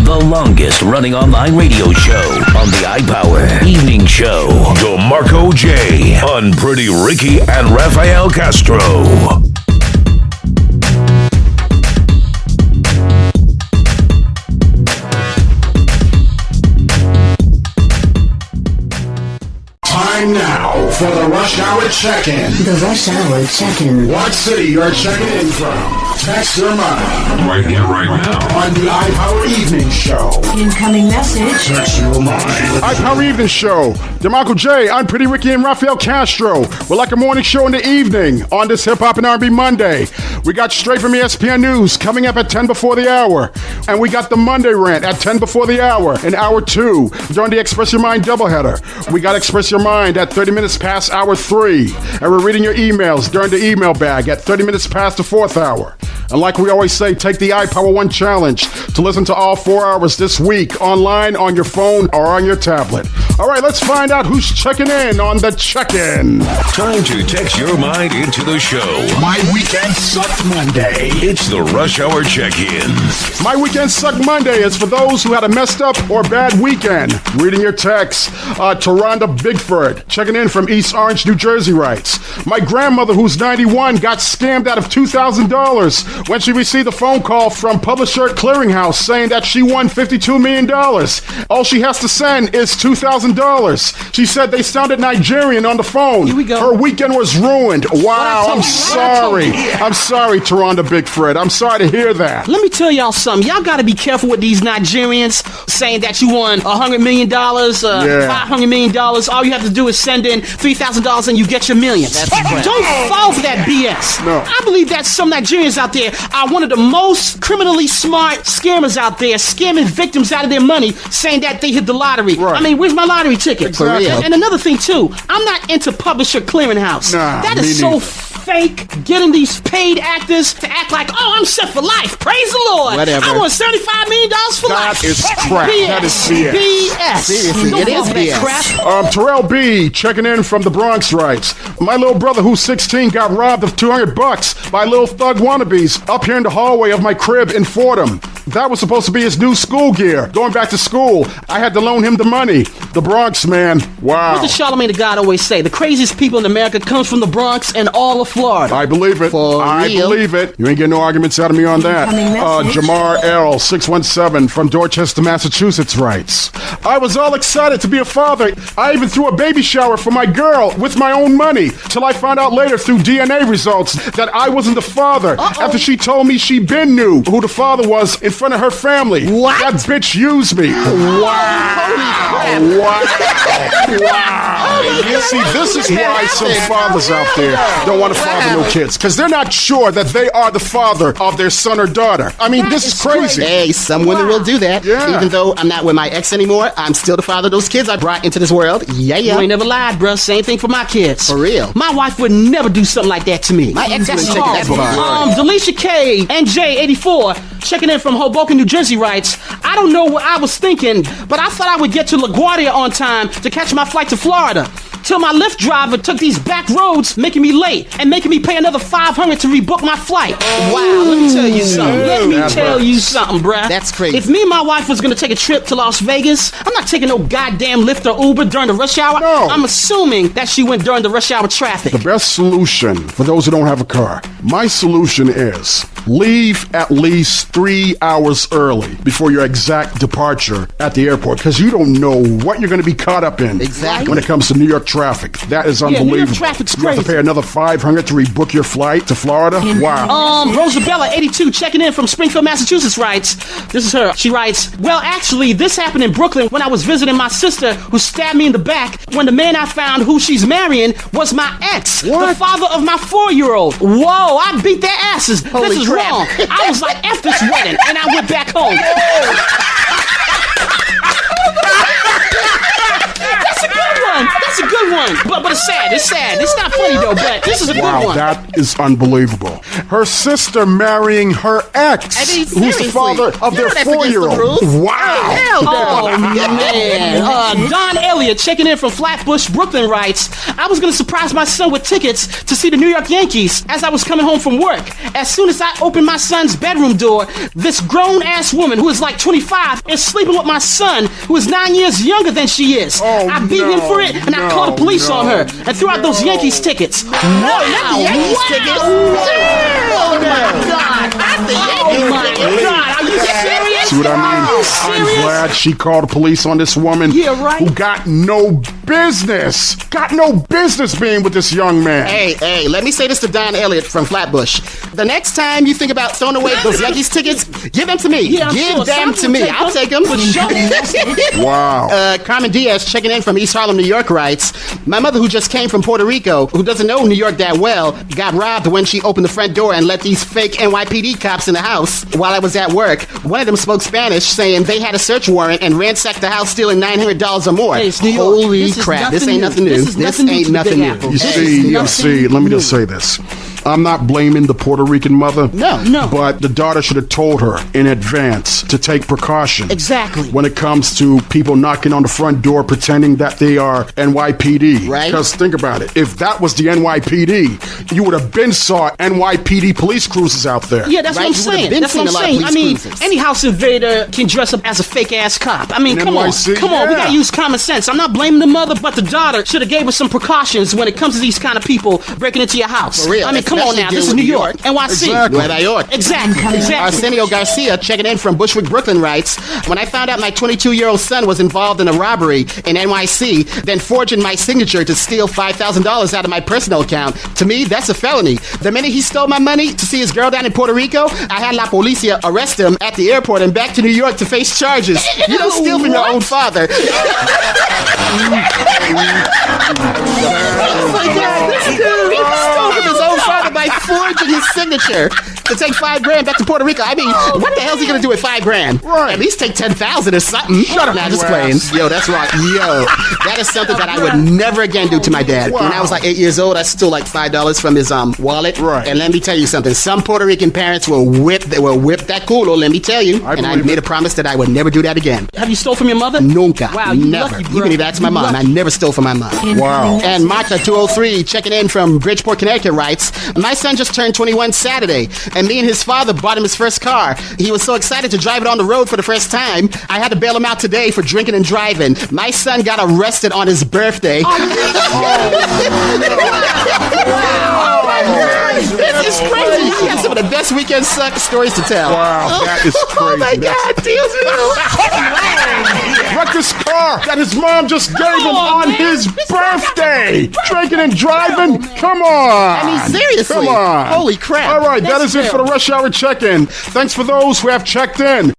the longest running online radio show on the iPower Evening Show. DeMarco J on Pretty Ricky and Rafael Castro. Time now for the Rush Hour Check-In. The Rush Hour Check-In. What city you're checking in from? Text your mind. Right here, right now. On the iPower Evening Show. Incoming message. Text your mind. iPower Evening Show. DeMarco J, I'm Pretty Ricky and Rafael Castro. We're like a morning show in the evening on this Hip Hop and R&B Monday. We got straight from ESPN News coming up at 10 before the hour. And we got the Monday Rant at 10 before the hour in hour 2 during the Express Your Mind doubleheader. We got Express Your Mind at 30 minutes past hour 3. And we're reading your emails during the email bag at 30 minutes past the 4th hour. And like we always say, take the iPower 1 challenge to listen to all 4 hours this week online, on your phone, or on your tablet. All right, let's find out who's checking in on the check-in. Time to text your mind into the show. My Weekend Sucked Monday. It's the Rush Hour Check-In. My Weekend Suck Monday is for those who had a messed up or bad weekend. Reading your text, Taronda Bigford, checking in from East Orange, New Jersey, writes, my grandmother, who's 91, got scammed out of $2,000 when she received a phone call from Publisher Clearinghouse saying that she won $52 million. All she has to send is $2,000. She said they sounded Nigerian on the phone. Here we go. Her weekend was ruined. Wow, I'm sorry. I'm sorry, Taronda Bigford. I'm sorry to hear that. Let me tell y'all something. Y'all got to be careful with these Nigerians saying that you won $100 million, $500 million. All you have to do is send in $3,000 and you get your millions. Don't fall for that BS. No. I believe that some Nigerians out there are one of the most criminally smart scammers out there, scamming victims out of their money, saying that they hit the lottery. Right. I mean, where's my lottery ticket? Exactly. And another thing, too, I'm not into Publisher Clearinghouse. Nah, that me is so neither. fake, getting these paid actors to act like, oh, I'm set for life. Praise the Lord. Whatever. I want $75 million for life. That is crap. BS. That is BS. BS. Seriously, Don't it is fall for that BS. crap. Terrell B checking in from the Bronx writes, my little brother who's 16 got robbed of $200 by little thug wannabes up here in the hallway of my crib in Fordham. That was supposed to be his new school gear. Going back to school, I had to loan him the money. The Bronx, man. Wow. What does Charlamagne the God always say? The craziest people in America comes from the Bronx and all of Florida. I believe it. I believe it. You ain't getting no arguments out of me on that. Jamar L. 617 from Dorchester, Massachusetts writes, I was all excited to be a father. I even threw a baby shower for my girl with my own money till I found out later through DNA results that I wasn't the father. After she told me she been knew who the father was in front of her family. What? That bitch used me. Wow. You see, this is why some fathers out there don't want to father no kids, because they're not sure that they are the father of their son or daughter. I mean, this is crazy. Hey, some women will do that. Yeah. Even though I'm not with my ex anymore, I'm still the father of those kids I brought into this world. Yeah. You ain't never lied, bruh. Same thing for my kids. For real. My wife would never do something like that to me. My ex That's wouldn't take it that far. Delisha K, NJ84, checking in from Hoboken, New Jersey, writes, I don't know what I was thinking, but I thought I would get to LaGuardia on time to catch my flight to Florida. Till my Lyft driver took these back roads, making me late and making me pay another $500 to rebook my flight. Wow, let me tell you something. Let me tell you something, bruh. That's crazy. If me and my wife was gonna take a trip to Las Vegas, I'm not taking no goddamn Lyft or Uber during the rush hour. No. I'm assuming that she went during the rush hour traffic. The best solution for those who don't have a car, my solution is leave at least 3 hours early before your exact departure at the airport, because you don't know what you're going to be caught up in. Exactly. When it comes to New York traffic. That is unbelievable. New York traffic's You have to crazy. pay another $500 to rebook your flight to Florida? Wow. Rosabella, 82, checking in from Springfield, Massachusetts, writes, this is her. She writes, well, actually, this happened in Brooklyn when I was visiting my sister who stabbed me in the back when the man I found who she's marrying was my ex, the father of my 4-year-old. Whoa, I beat their asses. Holy this is crap. wrong. I was like, F this wedding, and I went back home. That's a good one. But it's sad. It's sad. It's not funny, though, but this is a good Wow, one. that is unbelievable. her sister marrying her ex, I mean, who's the seriously. father of their No, that's against the 4-year-old. rules. Wow. Hell no. Oh, man. Don Elliott checking in from Flatbush, Brooklyn writes, I was going to surprise my son with tickets to see the New York Yankees as I was coming home from work. As soon as I opened my son's bedroom door, this grown-ass woman who is like 25 is sleeping with my son who is 9 years younger than she is. Oh, I beat him for it, and I called the police on her and threw out those Yankees tickets. No, not the Yankees tickets. Oh, my God. Not the Yankees tickets. God, are you serious? See what I mean? Are you I'm serious? glad she called the police on this woman Yeah, right. who got no business being with this young man. Hey, let me say this to Don Elliott from Flatbush. The next time you think about throwing away those Yankees tickets, give them to me. Yeah, I'm give sure them someone to me. will take I'll take them. Wow. Carmen Diaz, checking in from East Harlem, New York, writes, my mother, who just came from Puerto Rico, who doesn't know New York that well, got robbed when she opened the front door and let these fake NYPD cops in the house while I was at work. One of them spoke Spanish, saying they had a search warrant and ransacked the house, stealing $900 or more. Hey, it's New York. Holy This is crap. This nothing ain't new. nothing new. This is nothing new ain't to the nothing Big new. Apple. You This see, is let me new. just say this. I'm not blaming the Puerto Rican mother. No. But the daughter should have told her in advance to take precautions. Exactly. When it comes to people knocking on the front door pretending that they are NYPD. Right. Because think about it. If that was the NYPD, you would have been saw NYPD police cruisers out there. Yeah, that's Right, what I'm you would've saying. been That's what I'm seen a lot of saying. I police mean, cruisers. any house invader can dress up as a fake-ass cop. I mean, In come NYC, on. Come on, we yeah. gotta use common sense. I'm not blaming the mother, but the daughter should have gave us some precautions when it comes to these kind of people breaking into your house. For real, I mean, come on especially now. This is dealing New with New York. York. NYC. Exactly. Nueva York. Exactly. Arsenio Garcia, checking in from Bushwick, Brooklyn, writes, when I found out my 22-year-old son was involved in a robbery in NYC, then forging my signature to steal $5,000 out of my personal account, to me, that's a felony. The minute he stole my money to see his girl down in Puerto Rico, I had La Policia arrest him at the airport and back to New York to face charges. You don't steal from your own father. Oh my God, this dude, he stole from his own father by forging his signature to take $5,000 back to Puerto Rico. I mean, what the hell's he gonna do with $5,000? Right. At least take 10,000 or something. Shut up, now, just playing. Yo, that's right. Yo, that is something that I would never again do to my dad. When I was like 8 years old, I stole like $5 from his wallet. Right. And let me tell you something. Some Puerto Rican parents will whip that culo. Let me tell you. And I believe made it. a promise that I would never do that again. Have you stole from your mother? Nunca. Wow, you never. lucky, You bro. can even ask my You mom. I lucky. never stole from my mom. Wow. And Martha 203 checking in from Bridgeport, Connecticut writes, my son just turned 21 Saturday, and me and his father bought him his first car. He was so excited to drive it on the road for the first time. I had to bail him out today for drinking and driving. My son got arrested on his birthday. This is crazy. He has some of the best weekend suck stories to tell. Wow, that is crazy. Oh my God, Wrecked this car that his mom just gave him on his birthday. Drinking and driving? Come on. I mean, seriously. Come on. Holy crap. All right, that That's is it for the Rush Hour check-in. Thanks for those who have checked in.